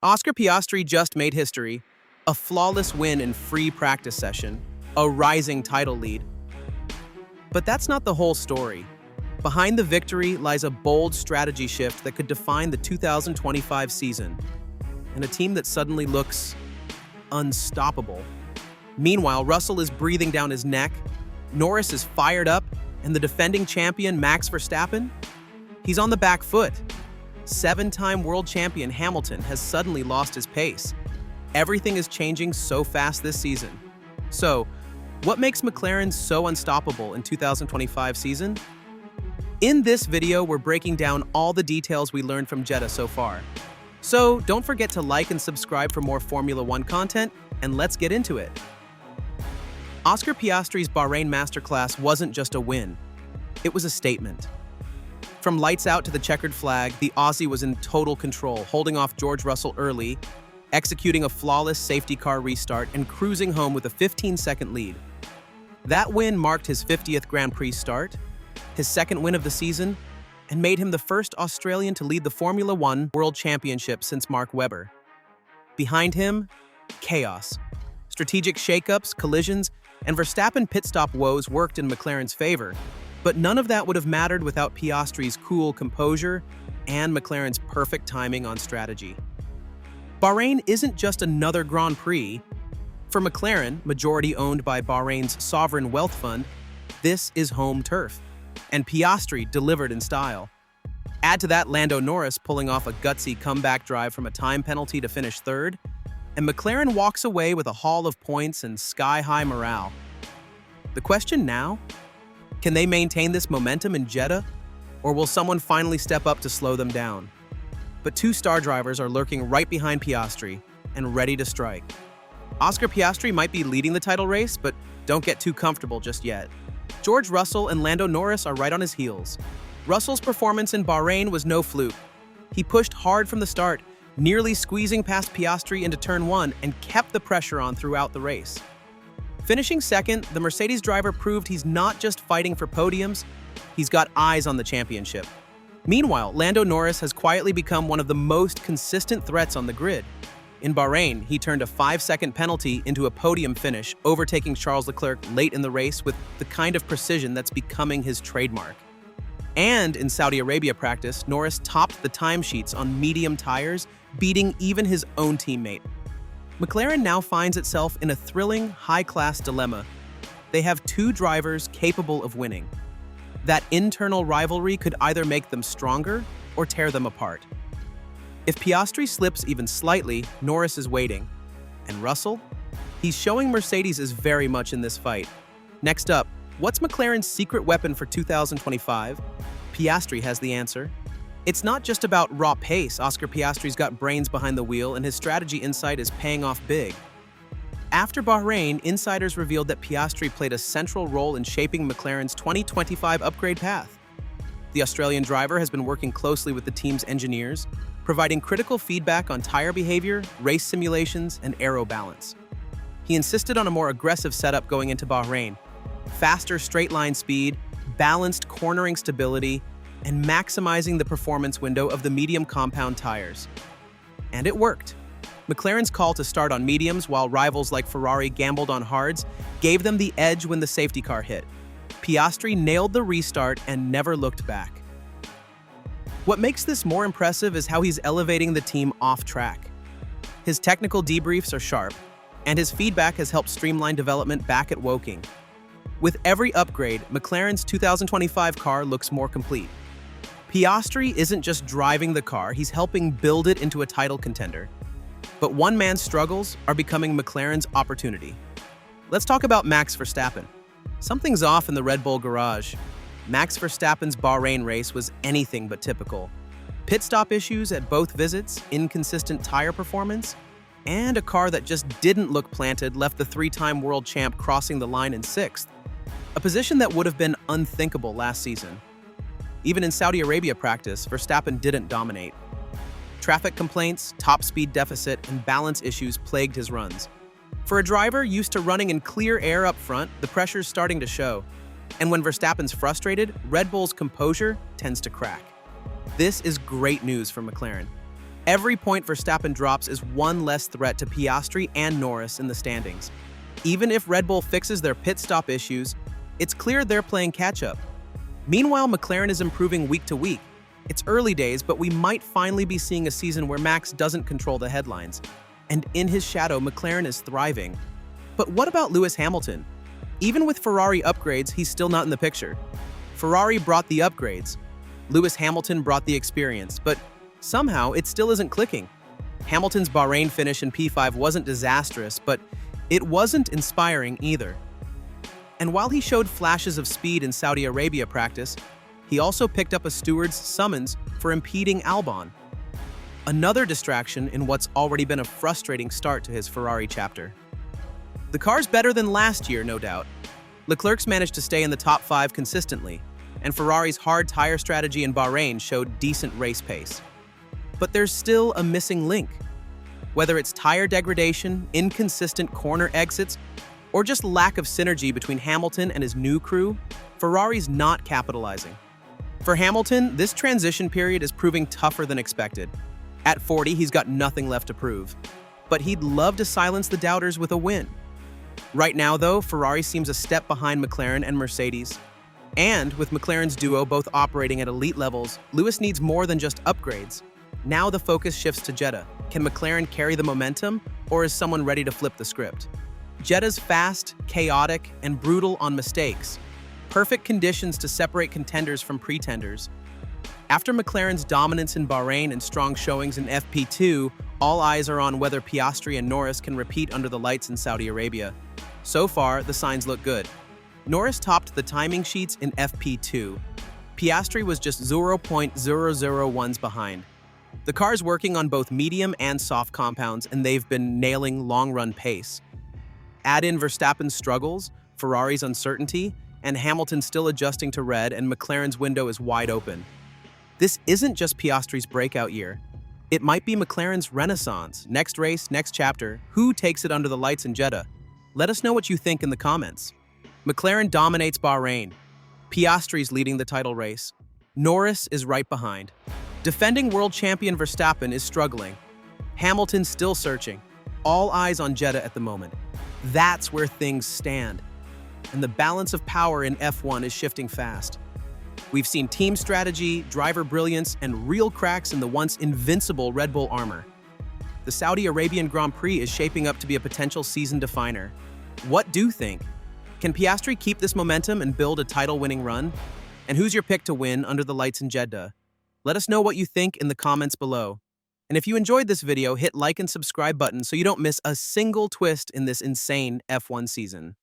Oscar Piastri just made history, a flawless win in free practice session, a rising title lead. But that's not the whole story. Behind the victory lies a bold strategy shift that could define the 2025 season, and a team that suddenly looks unstoppable. Meanwhile, Russell is breathing down his neck, Norris is fired up, and the defending champion Max Verstappen, he's on the back foot. Seven-time world champion Hamilton has suddenly lost his pace. Everything is changing so fast this season. So, what makes McLaren so unstoppable in 2025 season? In this video, we're breaking down all the details we learned from Jeddah so far. So, don't forget to like and subscribe for more Formula One content, and let's get into it. Oscar Piastri's Bahrain Masterclass wasn't just a win. It was a statement. From lights out to the checkered flag, the Aussie was in total control, holding off George Russell early, executing a flawless safety car restart, and cruising home with a 15-second lead. That win marked his 50th Grand Prix start, his second win of the season, and made him the first Australian to lead the Formula One World Championship since Mark Webber. Behind him, chaos. Strategic shakeups, collisions, and Verstappen pit stop woes worked in McLaren's favor. But none of that would have mattered without Piastri's cool composure and McLaren's perfect timing on strategy. Bahrain isn't just another Grand Prix. For McLaren, majority owned by Bahrain's sovereign wealth fund, this is home turf. And Piastri delivered in style. Add to that Lando Norris pulling off a gutsy comeback drive from a time penalty to finish third, and McLaren walks away with a haul of points and sky-high morale. The question now? Can they maintain this momentum in Jeddah, or will someone finally step up to slow them down? But two star drivers are lurking right behind Piastri and ready to strike. Oscar Piastri might be leading the title race, but don't get too comfortable just yet. George Russell and Lando Norris are right on his heels. Russell's performance in Bahrain was no fluke. He pushed hard from the start, nearly squeezing past Piastri into turn one and kept the pressure on throughout the race. Finishing second, the Mercedes driver proved he's not just fighting for podiums, he's got eyes on the championship. Meanwhile, Lando Norris has quietly become one of the most consistent threats on the grid. In Bahrain, he turned a 5-second penalty into a podium finish, overtaking Charles Leclerc late in the race with the kind of precision that's becoming his trademark. And in Saudi Arabia practice, Norris topped the timesheets on medium tires, beating even his own teammate. McLaren now finds itself in a thrilling, high-class dilemma. They have two drivers capable of winning. That internal rivalry could either make them stronger or tear them apart. If Piastri slips even slightly, Norris is waiting. And Russell? He's showing Mercedes is very much in this fight. Next up, what's McLaren's secret weapon for 2025? Piastri has the answer. It's not just about raw pace. Oscar Piastri's got brains behind the wheel, and his strategy insight is paying off big. After Bahrain, insiders revealed that Piastri played a central role in shaping McLaren's 2025 upgrade path. The Australian driver has been working closely with the team's engineers, providing critical feedback on tire behavior, race simulations, and aero balance. He insisted on a more aggressive setup going into Bahrain: faster straight-line speed, balanced cornering stability, and maximizing the performance window of the medium compound tires. And it worked. McLaren's call to start on mediums while rivals like Ferrari gambled on hards gave them the edge when the safety car hit. Piastri nailed the restart and never looked back. What makes this more impressive is how he's elevating the team off track. His technical debriefs are sharp, and his feedback has helped streamline development back at Woking. With every upgrade, McLaren's 2025 car looks more complete. Piastri isn't just driving the car, he's helping build it into a title contender. But one man's struggles are becoming McLaren's opportunity. Let's talk about Max Verstappen. Something's off in the Red Bull garage. Max Verstappen's Bahrain race was anything but typical. Pit stop issues at both visits, inconsistent tire performance, and a car that just didn't look planted left the three-time world champ crossing the line in sixth, a position that would have been unthinkable last season. Even in Saudi Arabia practice, Verstappen didn't dominate. Traffic complaints, top speed deficit, and balance issues plagued his runs. For a driver used to running in clear air up front, the pressure's starting to show. And when Verstappen's frustrated, Red Bull's composure tends to crack. This is great news for McLaren. Every point Verstappen drops is one less threat to Piastri and Norris in the standings. Even if Red Bull fixes their pit stop issues, it's clear they're playing catch-up. Meanwhile, McLaren is improving week to week. It's early days, but we might finally be seeing a season where Max doesn't control the headlines. And in his shadow, McLaren is thriving. But what about Lewis Hamilton? Even with Ferrari upgrades, he's still not in the picture. Ferrari brought the upgrades. Lewis Hamilton brought the experience, but somehow it still isn't clicking. Hamilton's Bahrain finish in P5 wasn't disastrous, but it wasn't inspiring either. And while he showed flashes of speed in Saudi Arabia practice, he also picked up a steward's summons for impeding Albon. Another distraction in what's already been a frustrating start to his Ferrari chapter. The car's better than last year, no doubt. Leclerc's managed to stay in the top 5 consistently, and Ferrari's hard tire strategy in Bahrain showed decent race pace. But there's still a missing link. Whether it's tire degradation, inconsistent corner exits, or just lack of synergy between Hamilton and his new crew, Ferrari's not capitalizing. For Hamilton, this transition period is proving tougher than expected. At 40, he's got nothing left to prove. But he'd love to silence the doubters with a win. Right now, though, Ferrari seems a step behind McLaren and Mercedes. And with McLaren's duo both operating at elite levels, Lewis needs more than just upgrades. Now the focus shifts to Jeddah. Can McLaren carry the momentum, or is someone ready to flip the script? Jeddah's fast, chaotic, and brutal on mistakes. Perfect conditions to separate contenders from pretenders. After McLaren's dominance in Bahrain and strong showings in FP2, all eyes are on whether Piastri and Norris can repeat under the lights in Saudi Arabia. So far, the signs look good. Norris topped the timing sheets in FP2. Piastri was just 0.001s behind. The car's working on both medium and soft compounds, and they've been nailing long-run pace. Add in Verstappen's struggles, Ferrari's uncertainty, and Hamilton still adjusting to red, and McLaren's window is wide open. This isn't just Piastri's breakout year. It might be McLaren's renaissance. Next race, next chapter. Who takes it under the lights in Jeddah? Let us know what you think in the comments. McLaren dominates Bahrain. Piastri's leading the title race. Norris is right behind. Defending world champion Verstappen is struggling. Hamilton's still searching. All eyes on Jeddah at the moment. That's where things stand. And the balance of power in F1 is shifting fast. We've seen team strategy, driver brilliance, and real cracks in the once invincible Red Bull armor. The Saudi Arabian Grand Prix is shaping up to be a potential season definer. What do you think? Can Piastri keep this momentum and build a title-winning run? And who's your pick to win under the lights in Jeddah? Let us know what you think in the comments below. And if you enjoyed this video, hit like and subscribe button so you don't miss a single twist in this insane F1 season.